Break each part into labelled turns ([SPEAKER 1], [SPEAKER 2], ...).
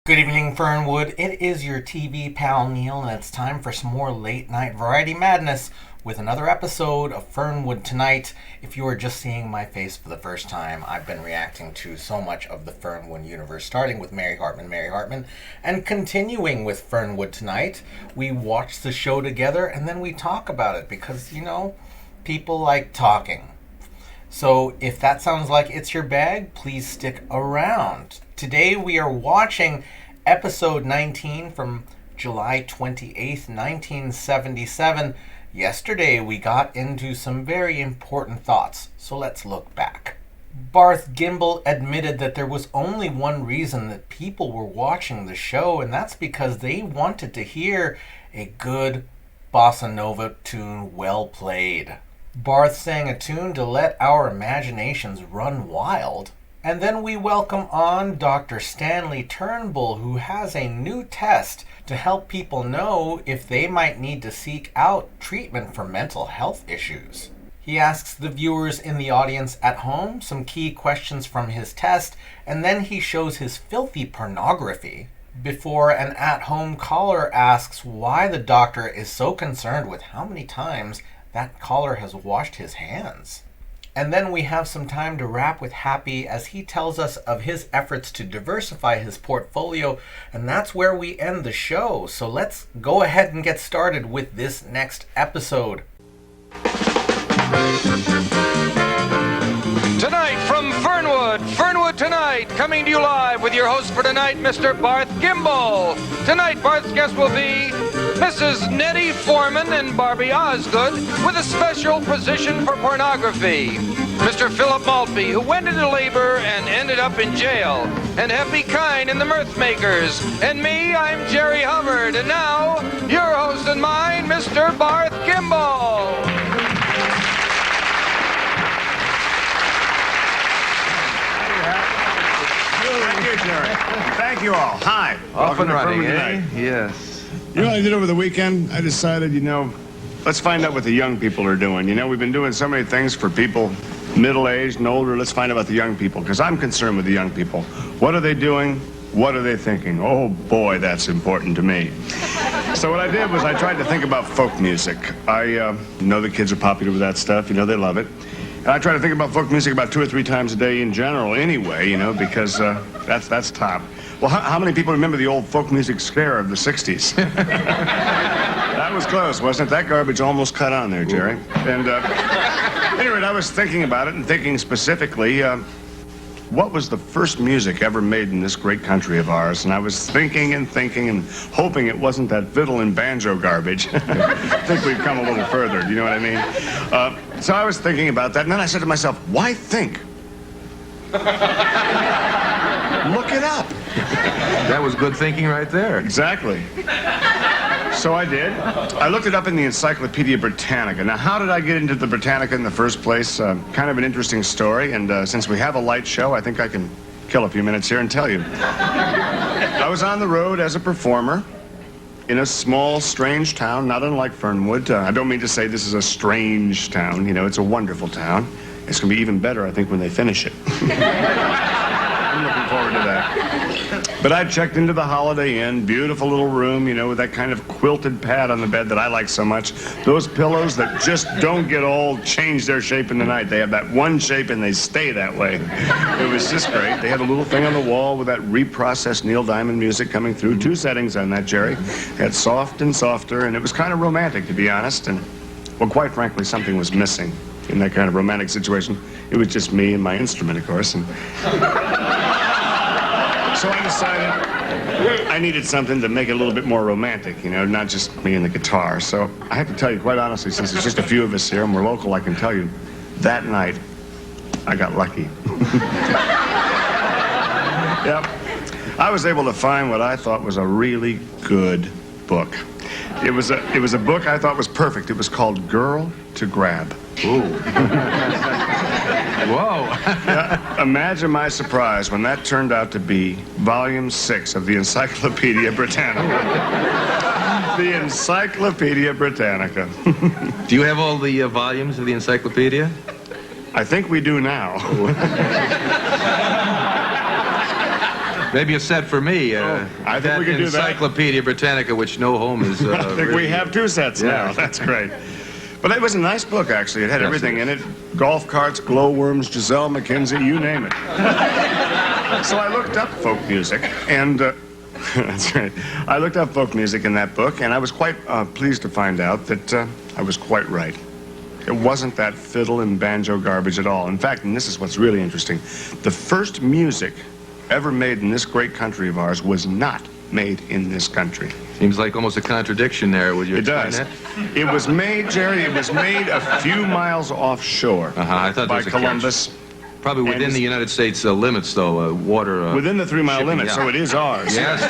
[SPEAKER 1] Good evening, Fernwood. It is your TV pal Neil, and it's time for some more late night variety madness with another episode of Fernwood Tonight. If you are just seeing my face for the first time, I've been reacting to so much of the Fernwood universe, starting with Mary Hartman, and continuing with Fernwood Tonight. We watch the show together and then we talk about it because, people like talking. So if that sounds like it's your bag, please stick around. Today we are watching episode 19 from July 28th, 1977. Yesterday we got into some very important thoughts, so let's look back. Barth Gimbel admitted that there was only one reason that people were watching the show, and that's because they wanted to hear a good bossa nova tune well played. Barth sang a tune to let our imaginations run wild. And then we welcome on Dr. Stanley Turnbull, who has a new test to help people know if they might need to seek out treatment for mental health issues. He asks the viewers in the audience at home some key questions from his test, and then he shows his filthy pornography before an at-home caller asks why the doctor is so concerned with how many times that caller has washed his hands. And then we have some time to wrap with Happy as he tells us of his efforts to diversify his portfolio, and that's where we end the show. So let's go ahead and get started with this next episode.
[SPEAKER 2] Tonight from Fernwood, Fernwood Tonight, coming to you live with your host for tonight, Mr. Barth Gimbel. Tonight, Barth's guest will be Mrs. Nettie Foreman and Barbie Osgood with a special position for pornography. Mr. Philip Maltby, who went into labor and ended up in jail. And Happy Kine and the Mirth Makers. And me, I'm Jerry Hubbard. And now, your host and mine, Mr. Barth Gimbel.
[SPEAKER 3] Thank you, Jerry. Thank you all. Hi.
[SPEAKER 2] Off and
[SPEAKER 3] Welcome to
[SPEAKER 2] running,
[SPEAKER 3] Fernwood
[SPEAKER 2] eh?
[SPEAKER 3] Tonight.
[SPEAKER 2] Yes.
[SPEAKER 3] You know what I did over the weekend? I decided, let's find out what the young people are doing. We've been doing so many things for people middle-aged and older. Let's find out about the young people, because I'm concerned with the young people. What are they doing? What are they thinking? Oh, boy, that's important to me. So what I did was I tried to think about folk music. I know the kids are popular with that stuff. They love it. And I try to think about folk music about 2 or 3 times a day in general anyway, because that's top. Well, how many people remember the old folk music scare of the 60s? That was close, wasn't it? That garbage almost cut on there, Jerry. And anyway, I was thinking about it and thinking specifically, what was the first music ever made in this great country of ours? And I was thinking and hoping it wasn't that fiddle and banjo garbage. I think we've come a little further, do you know what I mean? So I was thinking about that, and then I said to myself, why think? Look it up.
[SPEAKER 2] That was good thinking right there.
[SPEAKER 3] Exactly. So I did. I looked it up in the Encyclopedia Britannica. Now, how did I get into the Britannica in the first place? Kind of an interesting story, and since we have a light show, I think I can kill a few minutes here and tell you. I was on the road as a performer in a small, strange town, not unlike Fernwood. I don't mean to say this is a strange town. It's a wonderful town. It's going to be even better, I think, when they finish it. I'm looking forward to that. But I checked into the Holiday Inn, beautiful little room, with that kind of quilted pad on the bed that I like so much. Those pillows that just don't get all change their shape in the night. They have that one shape and they stay that way. It was just great. They had a little thing on the wall with that reprocessed Neil Diamond music coming through. 2 settings on that, Jerry. It had soft and softer, and it was kind of romantic, to be honest. And, well, quite frankly, something was missing in that kind of romantic situation. It was just me and my instrument, of course. And so I decided I needed something to make it a little bit more romantic, not just me and the guitar. So I have to tell you, quite honestly, since there's just a few of us here and we're local, I can tell you, that night, I got lucky. Yep. I was able to find what I thought was a really good book. It was a book I thought was perfect. It was called Girl to Grab.
[SPEAKER 2] Ooh. Whoa.
[SPEAKER 3] Yeah, imagine my surprise when that turned out to be volume 6 of the Encyclopedia Britannica. The Encyclopedia Britannica.
[SPEAKER 2] Do you have all the volumes of the encyclopedia?
[SPEAKER 3] I think we do now.
[SPEAKER 2] Maybe a set for me.
[SPEAKER 3] I think we can do that.
[SPEAKER 2] Encyclopedia Britannica, which no home is.
[SPEAKER 3] I think we have 2 sets now. That's great. But it was a nice book, actually. It had everything in it. Golf carts, glowworms, Giselle McKenzie, you name it. So I looked up folk music, and that's right. I looked up folk music in that book, and I was quite pleased to find out that I was quite right. It wasn't that fiddle and banjo garbage at all. In fact, and this is what's really interesting, the first music ever made in this great country of ours was not made in this country.
[SPEAKER 2] Seems like almost a contradiction there. Would you explain
[SPEAKER 3] that?
[SPEAKER 2] It
[SPEAKER 3] It was made, Jerry, it was made a few miles offshore
[SPEAKER 2] I thought
[SPEAKER 3] by
[SPEAKER 2] there was a
[SPEAKER 3] Columbus.
[SPEAKER 2] Probably within the United States limits, though, water...
[SPEAKER 3] within the 3-mile limit,
[SPEAKER 2] yeah.
[SPEAKER 3] so it is ours.
[SPEAKER 2] Yes.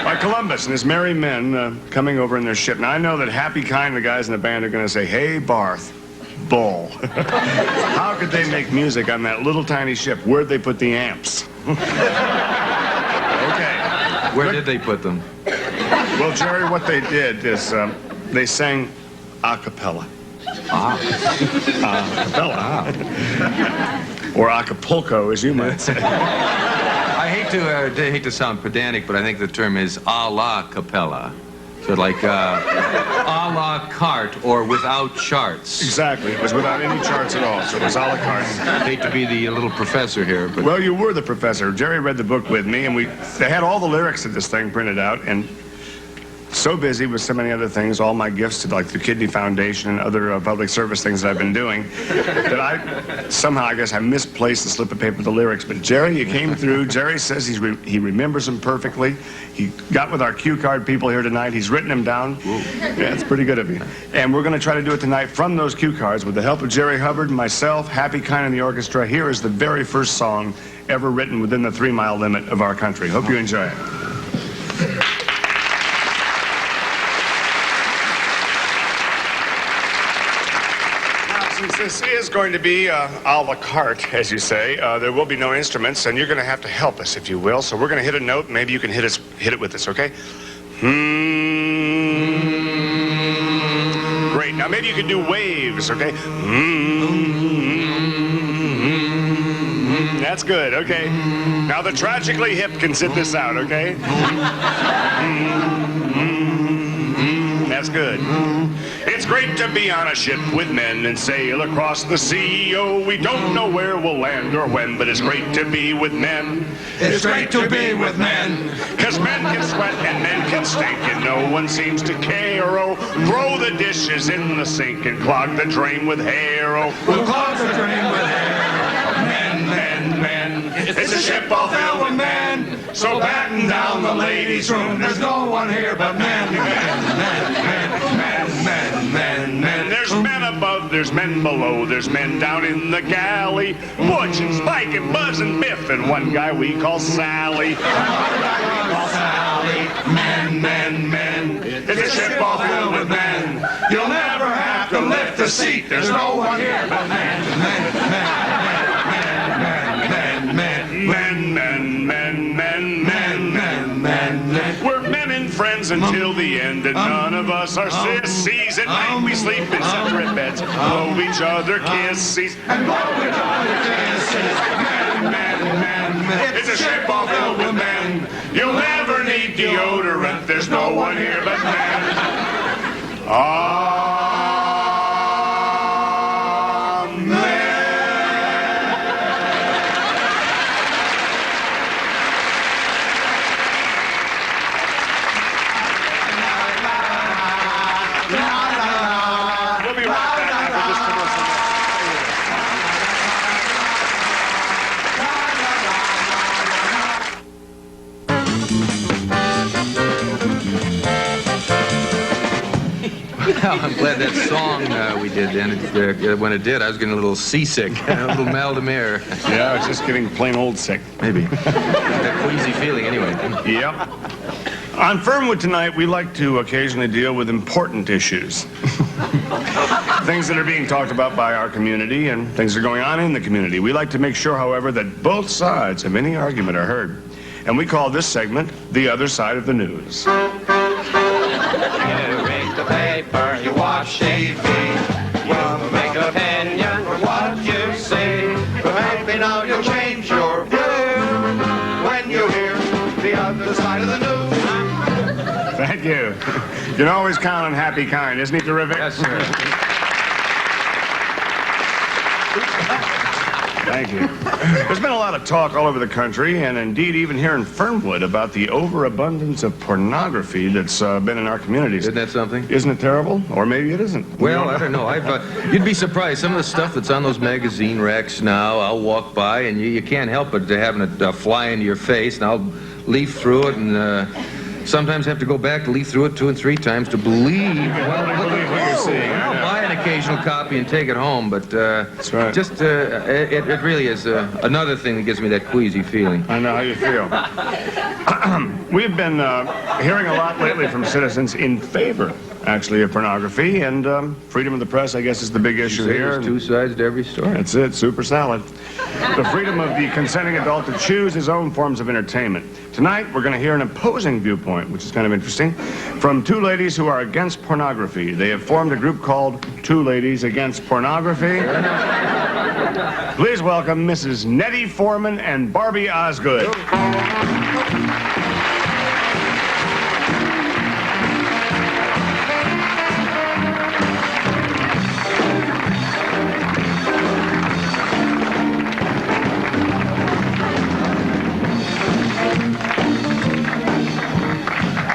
[SPEAKER 3] By Columbus and his merry men coming over in their ship. Now, I know that Happy Kind, the guys in the band, are going to say, hey, Barth, bull. How could they make music on that little tiny ship? Where'd they put the amps? Okay.
[SPEAKER 2] Where did they put them?
[SPEAKER 3] Well, Jerry, what they did is they sang a cappella. A cappella. Or Acapulco, as you might say.
[SPEAKER 2] I hate to sound pedantic, but I think the term is a la cappella. So like a la carte or without charts.
[SPEAKER 3] Exactly. It was without any charts at all, so it was a la carte.
[SPEAKER 2] I hate to be the little professor here, but...
[SPEAKER 3] Well, you were the professor. Jerry read the book with me, and they had all the lyrics of this thing printed out, and so busy with so many other things, all my gifts to like the Kidney Foundation and other public service things that I've been doing, that I guess I misplaced the slip of paper with the lyrics. But Jerry, you came through. Jerry says he remembers them perfectly. He got with our cue card people here tonight. He's written them down. Yeah, it's pretty good of you. And we're going to try to do it tonight from those cue cards with the help of Jerry Hubbard and myself, Happy Kind, and the orchestra. Here is the very first song ever written within the 3-mile limit of our country. Hope you enjoy it. Since this is going to be a la carte, as you say, there will be no instruments, and you're going to have to help us, if you will. So we're going to hit a note, and maybe you can hit it with us, okay? Great. Now maybe you can do waves, okay? That's good, okay. Now the tragically hip can sit this out, okay? That's good. It's great to be on a ship with men and sail across the sea. Oh, we don't know where we'll land or when, but it's great to be with men.
[SPEAKER 2] It's great to be with men.
[SPEAKER 3] 'Cause men can sweat and men can stink and no one seems to care. Oh, throw the dishes in the sink and clog the drain with hair. Oh,
[SPEAKER 2] We'll clog the drain with hair.
[SPEAKER 3] men. It's a ship all filled with men. So batten down the ladies' room. There's no one here but men. There's men above, there's men below, there's men down in the galley. Butch and Spike and Buzz and Biff and one guy we call Sally. Men. It's a ship all filled with men. You'll never have to lift a seat. There's no one here but men. We're men and friends until the end, and none of us are sissies. At night we sleep in separate beds, blow each other kisses, and blow each other kisses. Men. It's a ship all filled with men. You'll never need deodorant. There's no one here but men.
[SPEAKER 2] Well, I'm glad that song we did then, when it did, I was getting a little seasick, a little mal de mer.
[SPEAKER 3] Yeah, I was just getting plain old sick.
[SPEAKER 2] Maybe. That queasy feeling, anyway.
[SPEAKER 3] Yep. On Fernwood tonight, we like to occasionally deal with important issues. Things that are being talked about by our community and things that are going on in the community. We like to make sure, however, that both sides of any argument are heard. And we call this segment, The Other Side of the News.
[SPEAKER 4] You read the paper, you watch TV, you make an opinion from what you see. But maybe now you'll change your view when the other side of the news.
[SPEAKER 3] Thank you. You can always count on Happy Kind. Isn't he terrific?
[SPEAKER 2] Yes, sir.
[SPEAKER 3] Thank you. There's been a lot of talk all over the country, and indeed even here in Fernwood, about the overabundance of pornography that's been in our communities.
[SPEAKER 2] Isn't that something?
[SPEAKER 3] Isn't it terrible? Or maybe it isn't.
[SPEAKER 2] Well, I don't know. You'd be surprised. Some of the stuff that's on those magazine racks now, I'll walk by, and you can't help but having it fly into your face, and I'll leaf through it, and sometimes have to go back to leaf through it 2 and 3 times to believe
[SPEAKER 3] what you're seeing.
[SPEAKER 2] I'll buy an occasional copy and take it home, but
[SPEAKER 3] That's right.
[SPEAKER 2] just it really is another thing that gives me that queasy feeling.
[SPEAKER 3] I know how you feel. We've been hearing a lot lately from citizens in favor, actually, of pornography, and freedom of the press, I guess, is the big issue here.
[SPEAKER 2] There's 2 sides to every story.
[SPEAKER 3] That's it, super salad. The freedom of the consenting adult to choose his own forms of entertainment. Tonight, we're going to hear an opposing viewpoint, which is kind of interesting, from 2 ladies who are against pornography. They have formed a group called 2 Ladies Against Pornography. Please welcome Mrs. Nettie Foreman and Barbie Osgood.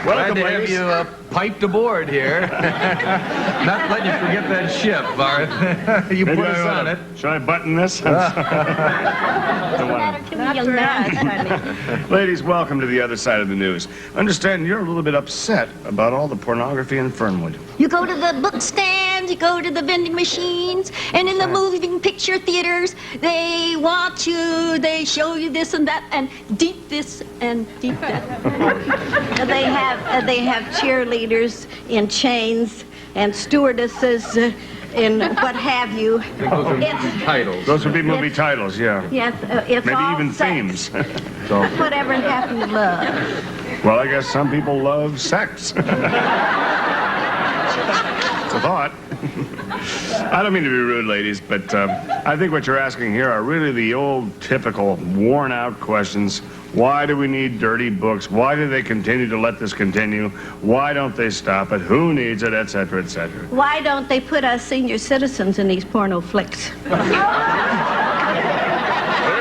[SPEAKER 2] Glad to have you piped aboard here. Not letting you forget that ship, Barth. You
[SPEAKER 3] Maybe
[SPEAKER 2] put us on it.
[SPEAKER 3] Should I button this? Ladies, welcome to the other side of the news. Understand you're a little bit upset about all the pornography in Fernwood.
[SPEAKER 5] You go to the book stands, you go to the vending machines, and in the moving picture theaters, they show you this and that, and deep this and deep that.
[SPEAKER 6] They have cheerleaders in chains and stewardesses in what have you.
[SPEAKER 2] I think those are movie titles.
[SPEAKER 3] Those would be movie titles, yeah.
[SPEAKER 6] Yes, it's
[SPEAKER 3] Maybe
[SPEAKER 6] all
[SPEAKER 3] even
[SPEAKER 6] sex.
[SPEAKER 3] themes.
[SPEAKER 6] So whatever happened to love?
[SPEAKER 3] Well, I guess some people love sex. It's a thought. I don't mean to be rude, ladies, but I think what you're asking here are really the old, typical, worn-out questions. Why do we need dirty books? Why do they continue to let this continue? Why don't they stop it? Who needs it? Et cetera, et cetera.
[SPEAKER 6] Why don't they put us senior citizens in these porno flicks?
[SPEAKER 3] There's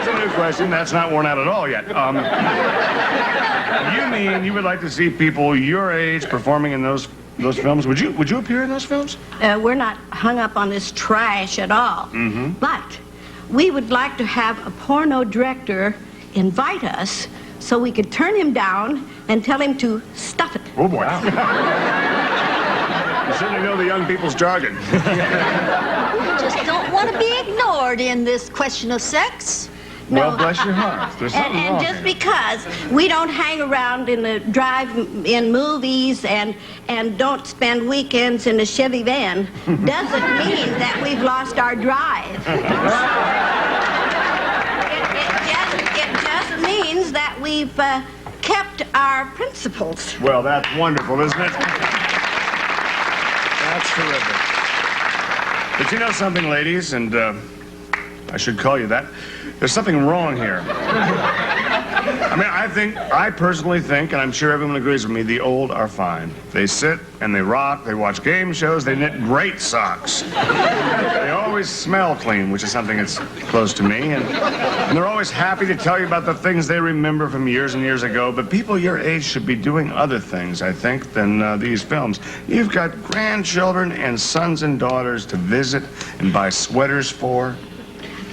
[SPEAKER 3] a new question. That's not worn out at all yet. You mean you would like to see people your age performing in those films? Would you appear in those films?
[SPEAKER 6] We're not hung up on this trash at all.
[SPEAKER 3] Mm-hmm.
[SPEAKER 6] But we would like to have a porno director invite us so we could turn him down and tell him to stuff it.
[SPEAKER 3] Oh, boy. You certainly know the young people's jargon.
[SPEAKER 5] Just don't want to be ignored in this question of sex.
[SPEAKER 3] Well, bless your heart. There's something
[SPEAKER 6] And
[SPEAKER 3] wrong
[SPEAKER 6] just
[SPEAKER 3] here.
[SPEAKER 6] because we don't hang around in the drive-in movies and don't spend weekends in a Chevy van doesn't mean that we've lost our drive. It just means that we've kept our principles.
[SPEAKER 3] Well, that's wonderful, isn't it? That's terrific. But you know something, ladies, and I should call you that. There's something wrong here. I mean, I personally think, and I'm sure everyone agrees with me, the old are fine. They sit and they rock, they watch game shows, they knit great socks. They always smell clean, which is something that's close to me, and they're always happy to tell you about the things they remember from years and years ago, but people your age should be doing other things, I think, than these films. You've got grandchildren and sons and daughters to visit and buy sweaters for.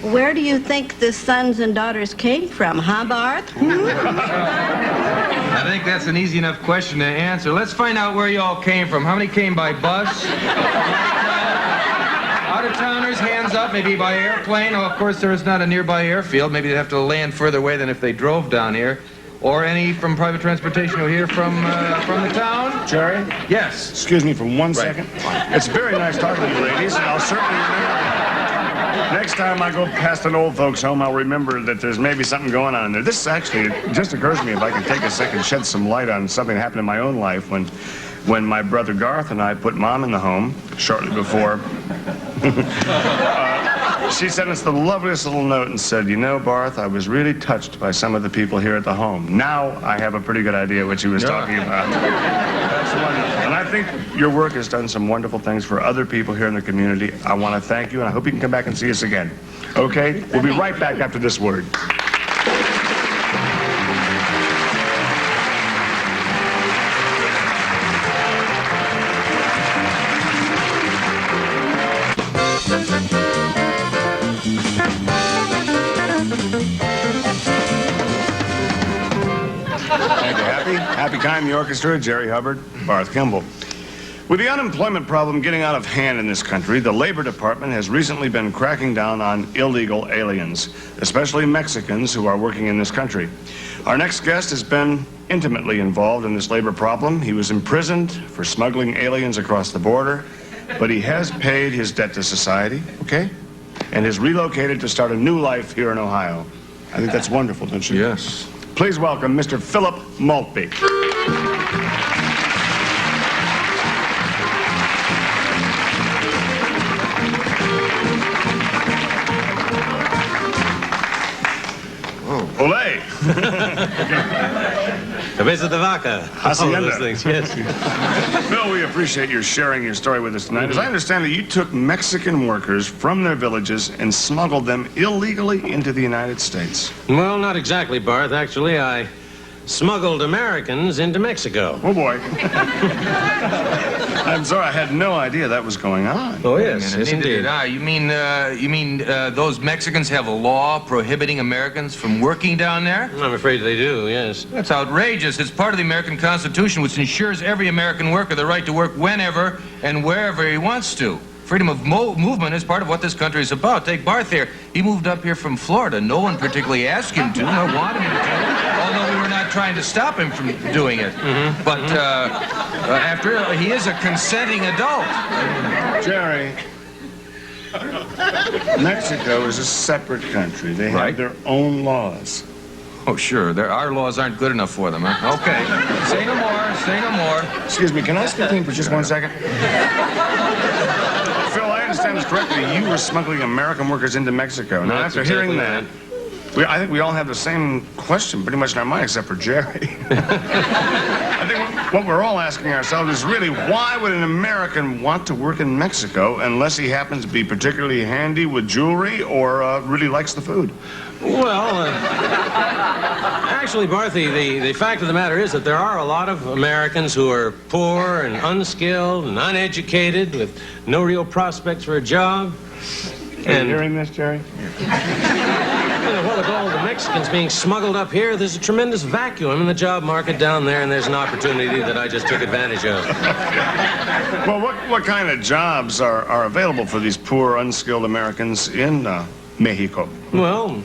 [SPEAKER 6] Where do you think the sons and daughters came from, huh, Barth?
[SPEAKER 2] I think that's an easy enough question to answer. Let's find out where you all came from. How many came by bus? Out-of-towners, hands up, maybe by airplane. Oh, of course, there is not a nearby airfield. Maybe they'd have to land further away than if they drove down here. Or any from private transportation who here from the town?
[SPEAKER 3] Jerry?
[SPEAKER 2] Yes.
[SPEAKER 3] Excuse me for one second. It's very nice talking to you, ladies, and I'll certainly remember. Next time I go past an old folks' home, I'll remember that there's maybe something going on in there. This actually, it just occurs to me if I can take a second, shed some light on something that happened in my own life when my brother Garth and I put Mom in the home shortly before. She sent us the loveliest little note and said, you know, Barth, I was really touched by some of the people here at the home. Now I have a pretty good idea what she was talking about. That's wonderful. And I think your work has done some wonderful things for other people here in the community. I want to thank you, and I hope you can come back and see us again. Okay? We'll be right back after this word. Thank you. Happy time, the orchestra, Jerry Hubbard, Barth Kimball. With the unemployment problem getting out of hand in this country, the Labor Department has recently been cracking down on illegal aliens, especially Mexicans who are working in this country. Our next guest has been intimately involved in this labor problem. He was imprisoned for smuggling aliens across the border, but he has paid his debt to society, okay? And has relocated to start a new life here in Ohio. I think that's wonderful, don't you?
[SPEAKER 7] Yes.
[SPEAKER 3] Please welcome Mr. Philip Maltby. Olé!
[SPEAKER 8] Cabeza de vaca.
[SPEAKER 3] Hacienda.
[SPEAKER 8] All those things, yes.
[SPEAKER 3] Phil, we appreciate your sharing your story with us tonight. As I understand it, you took Mexican workers from their villages and smuggled them illegally into the United States.
[SPEAKER 8] Well, not exactly, Barth. Actually, I smuggled Americans into Mexico.
[SPEAKER 3] Oh, boy. I'm sorry, I had no idea that was going on.
[SPEAKER 8] Oh, yes, yes,
[SPEAKER 2] Neither
[SPEAKER 8] indeed.
[SPEAKER 2] did I. You mean those Mexicans have a law prohibiting Americans from working down there?
[SPEAKER 8] I'm afraid they do, yes.
[SPEAKER 2] That's outrageous. It's part of the American Constitution, which ensures every American worker the right to work whenever and wherever he wants to. Freedom of movement is part of what this country is about. Take Barth here. He moved up here from Florida. No one particularly asked him to, nor wanted him to, although we were not trying to stop him from doing it. But after all, he is a consenting adult.
[SPEAKER 3] Jerry, Mexico is a separate country. They have their own laws.
[SPEAKER 2] Oh, sure. Our laws aren't good enough for them, huh? Okay. Say no more. Say no more.
[SPEAKER 3] Excuse me, can I step in for just 1 second? Phil, I understand this correctly. You were smuggling American workers into Mexico. Now,
[SPEAKER 8] That's
[SPEAKER 3] after hearing
[SPEAKER 8] exactly
[SPEAKER 3] that, I think we all have the same question pretty much in our mind, except for Jerry. I think what we're all asking ourselves is really, why would an American want to work in Mexico unless he happens to be particularly handy with jewelry or really likes the food?
[SPEAKER 8] Well, actually, Barthy, the fact of the matter is that there are a lot of Americans who are poor and unskilled and uneducated with no real prospects for a job.
[SPEAKER 3] Are you hearing this, Jerry?
[SPEAKER 8] Well, with all the Mexicans being smuggled up here, there's a tremendous vacuum in the job market down there, and there's an opportunity that I just took advantage of.
[SPEAKER 3] Well, what kind of jobs are available for these poor, unskilled Americans in Mexico?
[SPEAKER 8] Well,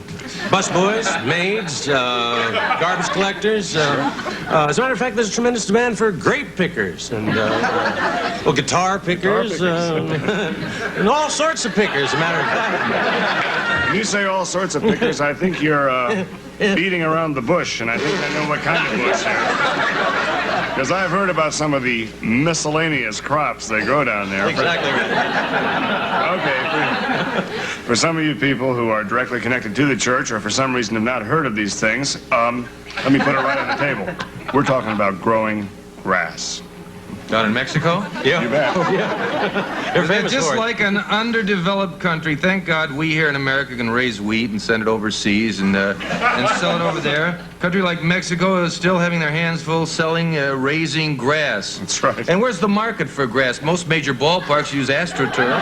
[SPEAKER 8] busboys, maids, garbage collectors. As a matter of fact, there's a tremendous demand for grape pickers and, guitar pickers, and all sorts of pickers, as a matter of fact.
[SPEAKER 3] When you say all sorts of pickers, I think you're beating around the bush, and I think I know what kind of bush here. Because I've heard about some of the miscellaneous crops they grow down there.
[SPEAKER 8] Exactly right.
[SPEAKER 3] Okay. For some of you people who are directly connected to the church or for some reason have not heard of these things, let me put it right on the table. We're talking about growing grass.
[SPEAKER 2] Down in Mexico?
[SPEAKER 8] Yeah.
[SPEAKER 3] You bet.
[SPEAKER 8] They're famous
[SPEAKER 2] Just
[SPEAKER 8] for it.
[SPEAKER 2] like an underdeveloped country. Thank God we here in America can raise wheat and send it overseas and sell it over there. A country like Mexico is still having their hands full selling, raising grass.
[SPEAKER 3] That's right.
[SPEAKER 2] And where's the market for grass? Most major ballparks use AstroTurf.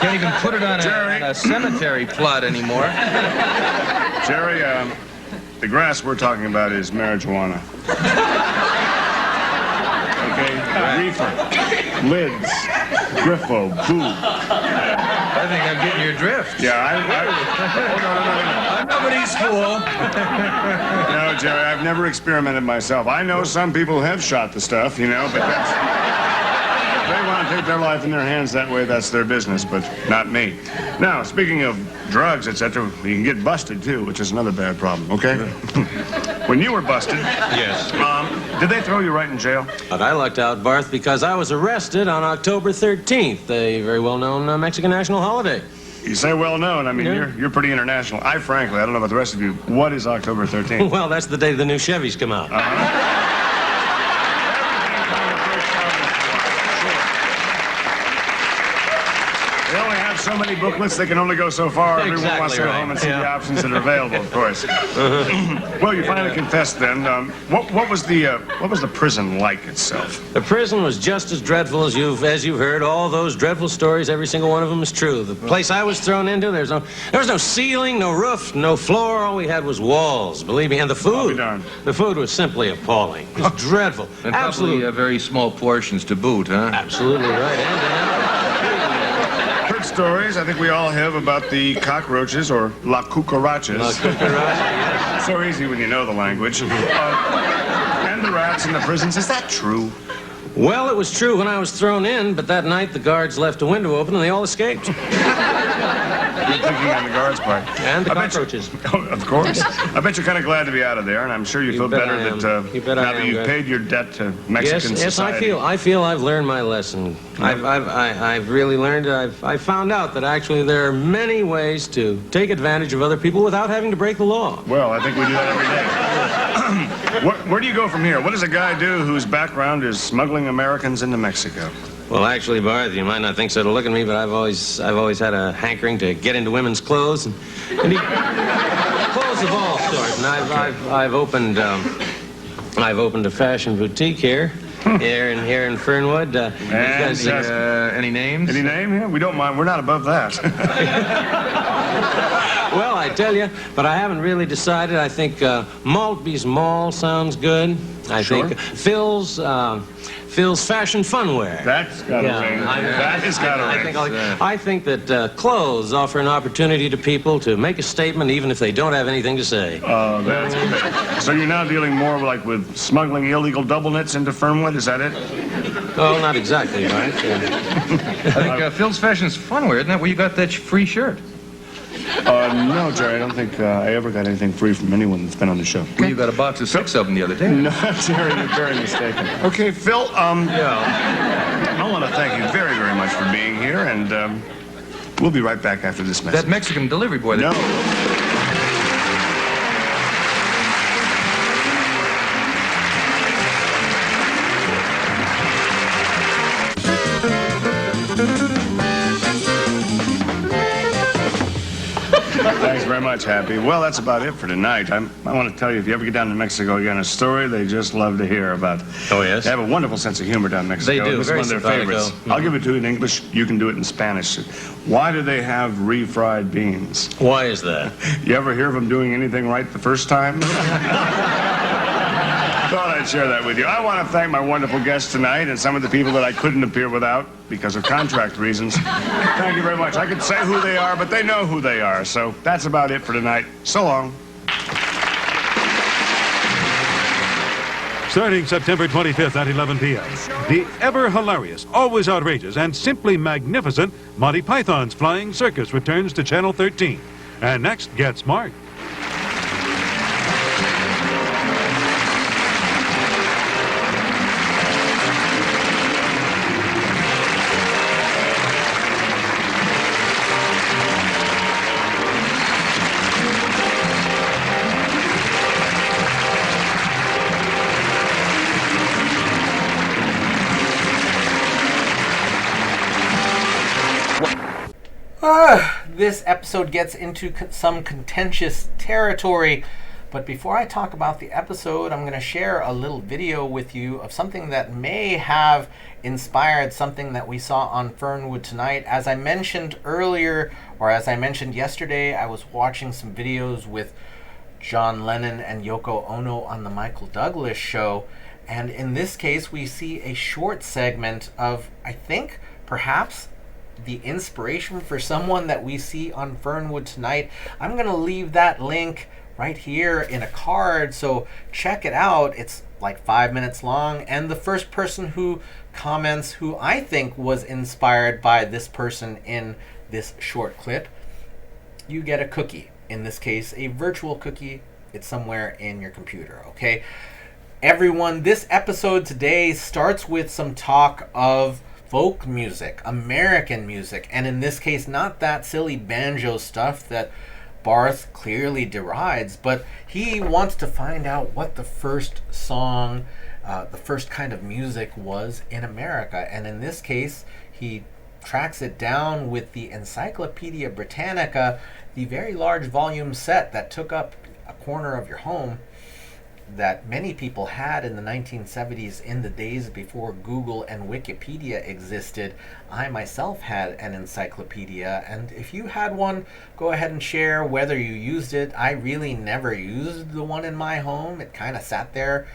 [SPEAKER 2] Can't even put it on a cemetery plot anymore.
[SPEAKER 3] Jerry, the grass we're talking about is marijuana. Okay? Reefer, lids, Griffo, boo.
[SPEAKER 2] I think I'm getting your drift.
[SPEAKER 3] Yeah,
[SPEAKER 2] I'm nobody's fool.
[SPEAKER 3] No, Jerry, I've never experimented myself. I know some people have shot the stuff, you know, but that's... they want to take their life in their hands that way, that's their business, but not me. Now, speaking of drugs, etc., you can get busted, too, which is another bad problem, okay? When you were busted...
[SPEAKER 8] Yes.
[SPEAKER 3] Did they throw you right in jail?
[SPEAKER 8] But I lucked out, Barth, because I was arrested on October 13th, a very well-known Mexican national holiday.
[SPEAKER 3] You say well-known. I mean,
[SPEAKER 8] Yeah.
[SPEAKER 3] you're pretty international. Frankly, I don't know about the rest of you. What is October 13th?
[SPEAKER 8] Well, that's the day the new Chevys come out.
[SPEAKER 3] They only have so many booklets, they can only go so far. Everyone wants to go home and see the options that are available, of course. Well, you finally confessed then. What was the prison like itself?
[SPEAKER 8] The prison was just as dreadful as you've heard. All those dreadful stories, every single one of them is true. The place I was thrown into, there was no ceiling, no roof, no floor. All we had was walls, believe me. And the
[SPEAKER 3] I'll
[SPEAKER 8] food,
[SPEAKER 3] be darned.
[SPEAKER 8] the food was simply appalling. It was dreadful.
[SPEAKER 2] And
[SPEAKER 8] Absolutely,
[SPEAKER 2] probably very small portions to boot, huh?
[SPEAKER 8] absolutely right.
[SPEAKER 3] Heard stories, I think we all have, about the cockroaches, or la cucarachas. So easy when you know the language. And the rats in the prisons. Is that true?
[SPEAKER 8] Well, it was true when I was thrown in, but that night the guards left a window open and they all escaped.
[SPEAKER 3] You're thinking on the guards' part.
[SPEAKER 8] And the
[SPEAKER 3] I bet you-
[SPEAKER 8] cockroaches.
[SPEAKER 3] Oh, of course. I bet you're kind of glad to be out of there, and I'm sure you feel
[SPEAKER 8] bet
[SPEAKER 3] better
[SPEAKER 8] I am.
[SPEAKER 3] that
[SPEAKER 8] You bet
[SPEAKER 3] now
[SPEAKER 8] I
[SPEAKER 3] that
[SPEAKER 8] am,
[SPEAKER 3] you've
[SPEAKER 8] Greg.
[SPEAKER 3] paid your debt to Mexican
[SPEAKER 8] Yes,
[SPEAKER 3] society.
[SPEAKER 8] I feel I've learned my lesson. I've really learned. I've found out that actually there are many ways to take advantage of other people without having to break the law.
[SPEAKER 3] Well, I think we do that every day. Where do you go from here? What does a guy do whose background is smuggling Americans into Mexico?
[SPEAKER 8] Well, actually, Barth, you might not think so to look at me, but I've always had a hankering to get into women's clothes and clothes of all sorts. And I've opened a fashion boutique here in Fernwood. Because,
[SPEAKER 2] Any names?
[SPEAKER 3] Any name? Yeah, we don't mind. We're not above that.
[SPEAKER 8] well, I tell you, but I haven't really decided. I think Maltby's Mall sounds good. I think Phil's Fashion Funwear.
[SPEAKER 3] That's got a ring. That has got a ring.
[SPEAKER 8] I think that clothes offer an opportunity to people to make a statement even if they don't have anything to say.
[SPEAKER 3] Oh, that's great. So you're now dealing more with smuggling illegal double knits into Fernwood, is that it?
[SPEAKER 8] Oh, not exactly, right?
[SPEAKER 2] I think Phil's Fashion's Funwear. Isn't that where you got that free shirt?
[SPEAKER 3] No, Jerry, I don't think I ever got anything free from anyone that's been on the show.
[SPEAKER 2] Well, you got a box of 6 of them the other day.
[SPEAKER 3] No, Jerry, you're very mistaken. Okay, Phil, I want to thank you very, very much for being here, and we'll be right back after this message.
[SPEAKER 2] That Mexican delivery boy.
[SPEAKER 3] No. Thanks very much, Happy. Well, that's about it for tonight. I want to tell you, if you ever get down to Mexico again, a story they just love to hear about.
[SPEAKER 8] Oh, yes?
[SPEAKER 3] They have a wonderful sense of humor down in Mexico.
[SPEAKER 8] They do.
[SPEAKER 3] This
[SPEAKER 8] Very
[SPEAKER 3] is one of their
[SPEAKER 8] simpatico.
[SPEAKER 3] favorites. I'll give it to you in English. You can do it in Spanish. Why do they have refried beans?
[SPEAKER 8] Why is that?
[SPEAKER 3] You ever hear of them doing anything right the first time? Thought I'd share that with you. I want to thank my wonderful guests tonight and some of the people that I couldn't appear without because of contract reasons. Thank you very much. I could say who they are, but they know who they are. So that's about it for tonight. So long.
[SPEAKER 7] Starting September 25th at 11 p.m., the ever-hilarious, always outrageous, and simply magnificent Monty Python's Flying Circus returns to Channel 13. And next, Get Smart.
[SPEAKER 1] This episode gets into some contentious territory, but before I talk about the episode, I'm going to share a little video with you of something that may have inspired something that we saw on Fernwood tonight. As I mentioned earlier, or as I mentioned yesterday, I was watching some videos with John Lennon and Yoko Ono on the Michael Douglas show, and in this case we see a short segment of, I think, perhaps the inspiration for someone that we see on Fernwood tonight. I'm going to leave that link right here in a card, so check it out. It's like 5 minutes long, and the first person who comments who I think was inspired by this person in this short clip, you get a cookie. In this case, a virtual cookie. It's somewhere in your computer, okay? Everyone, this episode today starts with some talk of folk music, American music, and in this case, not that silly banjo stuff that Barth clearly derides, but he wants to find out what the first song, the first kind of music was in America. And in this case, he tracks it down with the Encyclopedia Britannica, the very large volume set that took up a corner of your home that many people had in the 1970s, in the days before Google and Wikipedia existed. I myself had an encyclopedia, and if you had one, go ahead and share whether you used it. I really never used the one in my home. It kind of sat there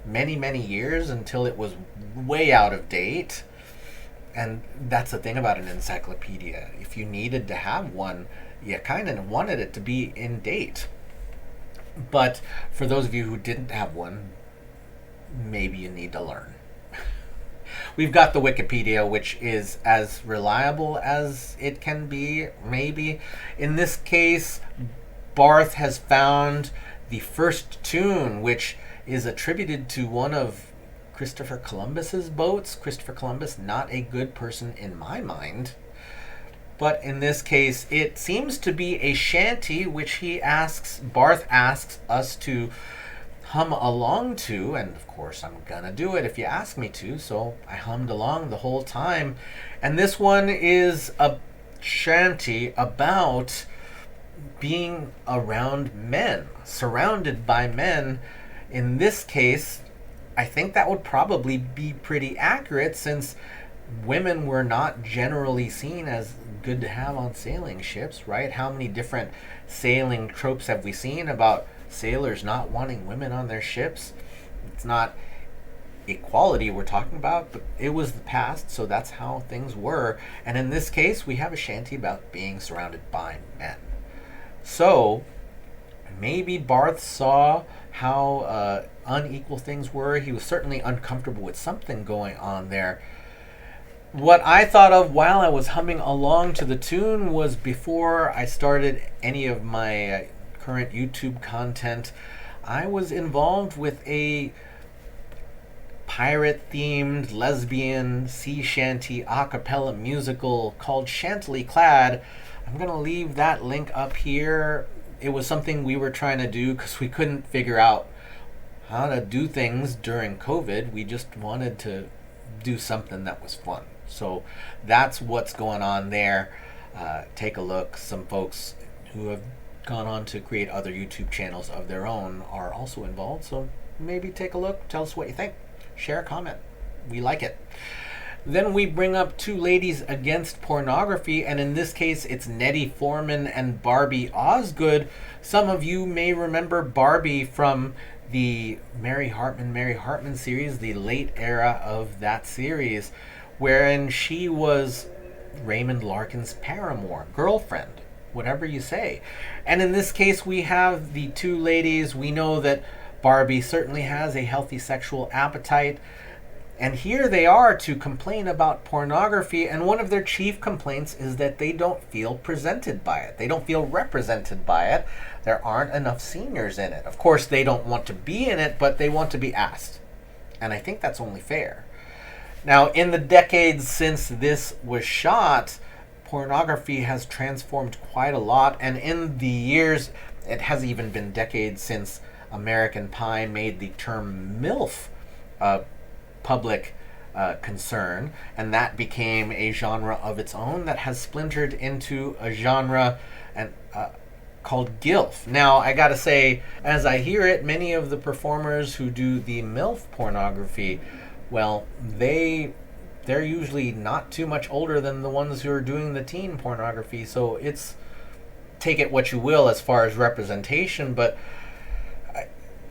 [SPEAKER 1] many years until it was way out of date. And that's the thing about an encyclopedia. If you needed to have one, you kind of wanted it to be in date. But for those of you who didn't have one, maybe you need to learn. We've got the Wikipedia, which is as reliable as it can be, maybe. In this case, Barth has found the first tune, which is attributed to one of Christopher Columbus's boats. Christopher Columbus, not a good person in my mind. But in this case, it seems to be a shanty, which Barth asks us to hum along to, and of course I'm gonna do it if you ask me to, so I hummed along the whole time. And this one is a shanty about being around men, surrounded by men. In this case, I think that would probably be pretty accurate, since women were not generally seen as good to have on sailing ships, right? How many different sailing tropes have we seen about sailors not wanting women on their ships? It's not equality we're talking about, but it was the past, so that's how things were. And in this case, we have a shanty about being surrounded by men. So maybe Barth saw how unequal things were. He was certainly uncomfortable with something going on there. What I thought of while I was humming along to the tune was, before I started any of my current YouTube content, I was involved with a pirate-themed lesbian sea shanty a cappella musical called Shantily Clad. I'm going to leave that link up here. It was something we were trying to do because we couldn't figure out how to do things during COVID. We just wanted to do something that was fun. So that's what's going on there. Take a look. Some folks who have gone on to create other YouTube channels of their own are also involved. So maybe take a look. Tell us what you think. Share a comment. We like it. Then we bring up two ladies against pornography, and in this case it's Nettie Foreman and Barbie Osgood. Some of you may remember Barbie from the Mary Hartman series, the late era of that series, wherein she was Raymond Larkin's paramour, girlfriend, whatever you say. And in this case, we have the two ladies. We know that Barbie certainly has a healthy sexual appetite, and here they are to complain about pornography, and one of their chief complaints is that they don't feel presented by it. They don't feel represented by it. There aren't enough seniors in it. Of course, they don't want to be in it, but they want to be asked. And I think that's only fair. Now, in the decades since this was shot, pornography has transformed quite a lot, and in the years, it has even been decades since American Pie made the term MILF public concern, and that became a genre of its own that has splintered into a genre called GILF. Now, I gotta say, as I hear it, many of the performers who do the MILF pornography, well, they're usually not too much older than the ones who are doing the teen pornography, so it's, take it what you will as far as representation, but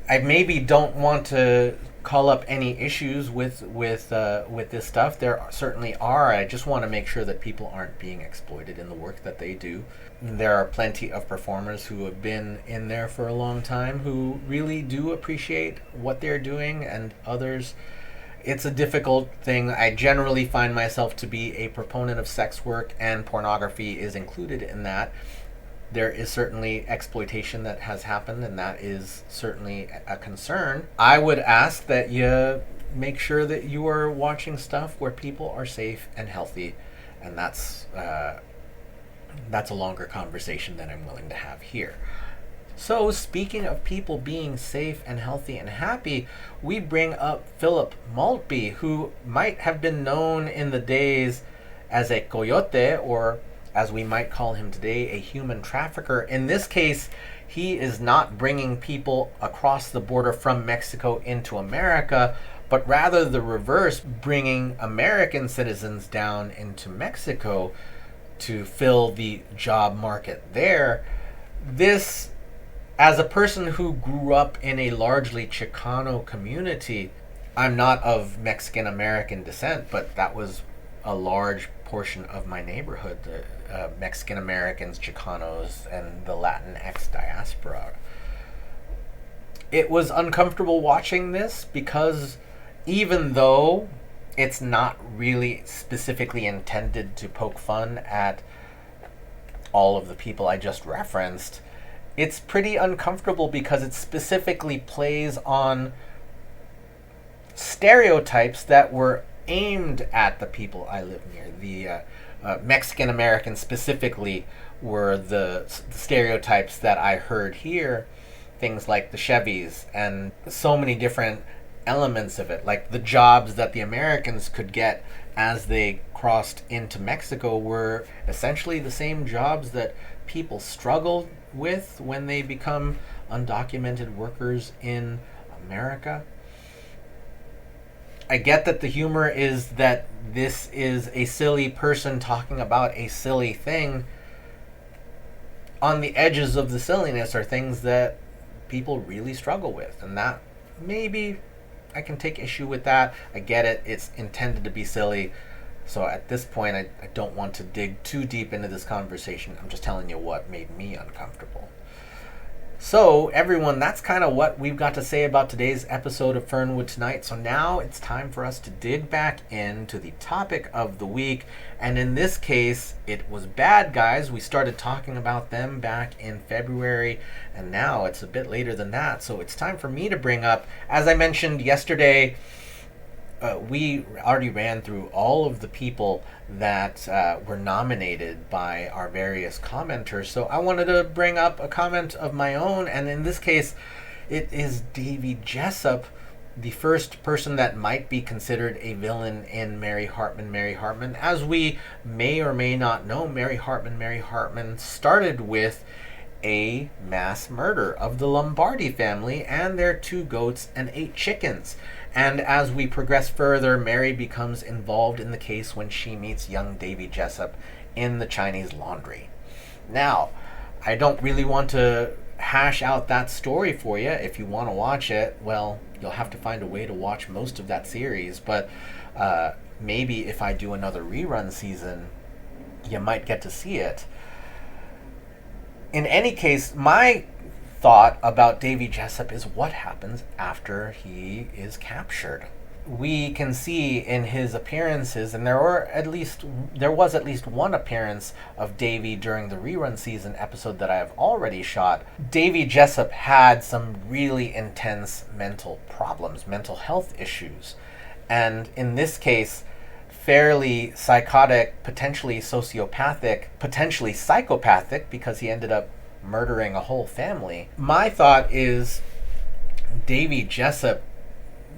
[SPEAKER 1] I maybe don't want to call up any issues with this stuff. There certainly are. I just want to make sure that people aren't being exploited in the work that they do. There are plenty of performers who have been in there for a long time who really do appreciate what they're doing, and others, it's a difficult thing. I generally find myself to be a proponent of sex work, and pornography is included in that. There is certainly exploitation that has happened, and that is certainly a concern. I would ask that you make sure that you are watching stuff where people are safe and healthy, and that's a longer conversation than I'm willing to have here. So, speaking of people being safe and healthy and happy, we bring up Philip Maltby, who might have been known in the days as a coyote, or as we might call him today, a human trafficker. In this case, he is not bringing people across the border from Mexico into America, but rather the reverse, bringing American citizens down into Mexico to fill the job market there. This, as a person who grew up in a largely Chicano community, I'm not of Mexican American descent, but that was a large portion of my neighborhood, the Mexican Americans, Chicanos, and the Latinx diaspora. It was uncomfortable watching this because even though it's not really specifically intended to poke fun at all of the people I just referenced, it's pretty uncomfortable because it specifically plays on stereotypes that were aimed at the people I live near. The Mexican Americans specifically were the stereotypes that I heard here. Things like the Chevys and so many different elements of it. Like the jobs that the Americans could get as they crossed into Mexico were essentially the same jobs that people struggled with when they become undocumented workers in America. I get that the humor is that this is a silly person talking about a silly thing. On the edges of the silliness are things that people really struggle with, and that maybe I can take issue with that. I get it. It's intended to be silly. So at this point, I don't want to dig too deep into this conversation. I'm just telling you what made me uncomfortable. So, everyone, that's kind of what we've got to say about today's episode of Fernwood Tonight. So now it's time for us to dig back into the topic of the week. And in this case, it was bad guys. We started talking about them back in February, and now it's a bit later than that. So it's time for me to bring up, as I mentioned yesterday, we already ran through all of the people that were nominated by our various commenters. So I wanted to bring up a comment of my own, and in this case, it is Davey Jessup, the first person that might be considered a villain in Mary Hartman, Mary Hartman. As we may or may not know, Mary Hartman, Mary Hartman started with a mass murder of the Lombardi family and their 2 goats and 8 chickens. And as we progress further, Mary becomes involved in the case when she meets young Davey Jessup in the Chinese laundry. Now, I don't really want to hash out that story for you. If you want to watch it, well, you'll have to find a way to watch most of that series. But maybe if I do another rerun season, you might get to see it. In any case, my thought about Davey Jessup is what happens after he is captured. We can see in his appearances, and there was at least one appearance of Davey during the rerun season episode that I have already shot. Davey Jessup had some really intense mental problems, mental health issues, and in this case, fairly psychotic, potentially sociopathic, potentially psychopathic, because he ended up murdering a whole family. My thought is Davey Jessup,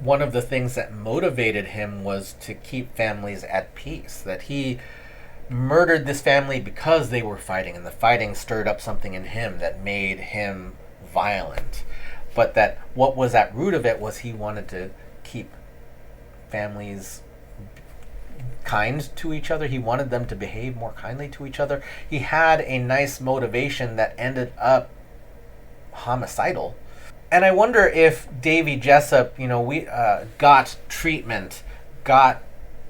[SPEAKER 1] one of the things that motivated him was to keep families at peace, that he murdered this family because they were fighting, and the fighting stirred up something in him that made him violent. But that what was at root of it was he wanted to keep families kind to each other. He wanted them to behave more kindly to each other. He had a nice motivation that ended up homicidal. And I wonder if Davey Jessup, got treatment, got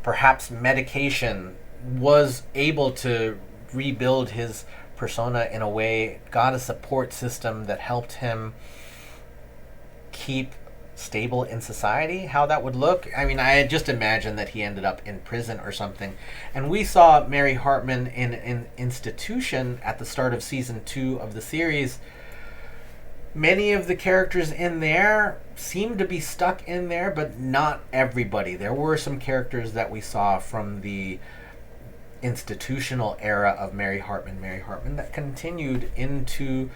[SPEAKER 1] perhaps medication, was able to rebuild his persona in a way, got a support system that helped him keep stable in society, how that would look. I mean, I just imagine that he ended up in prison or something. And we saw Mary Hartman in an institution at the start of season 2 of the series. Many of the characters in there seem to be stuck in there, but not everybody. There were some characters that we saw from the institutional era of Mary Hartman that continued into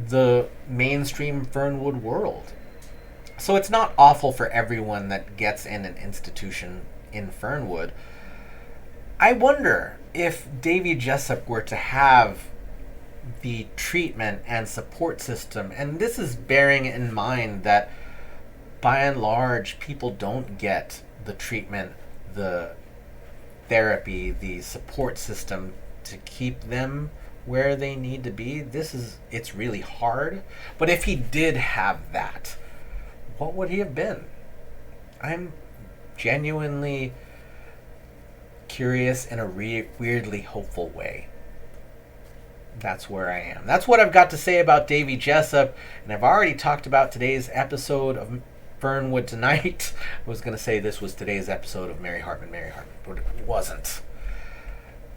[SPEAKER 1] the mainstream Fernwood world. So it's not awful for everyone that gets in an institution in Fernwood. I wonder if Davey Jessup were to have the treatment and support system, and this is bearing in mind that by and large people don't get the treatment, the therapy, the support system to keep them where they need to be. It's really hard. But if he did have that, what would he have been? I'm genuinely curious in a weirdly hopeful way. That's where I am. That's what I've got to say about Davey Jessup, and I've already talked about today's episode of Fernwood Tonight. I was going to say this was today's episode of Mary Hartman, but it wasn't.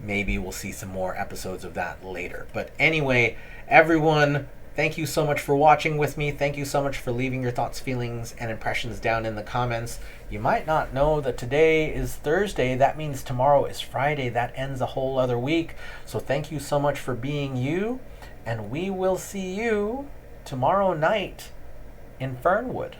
[SPEAKER 1] Maybe we'll see some more episodes of that later. But anyway, everyone, thank you so much for watching with me. Thank you so much for leaving your thoughts, feelings, and impressions down in the comments. You might not know that today is Thursday. That means tomorrow is Friday. That ends a whole other week. So thank you so much for being you. And we will see you tomorrow night in Fernwood.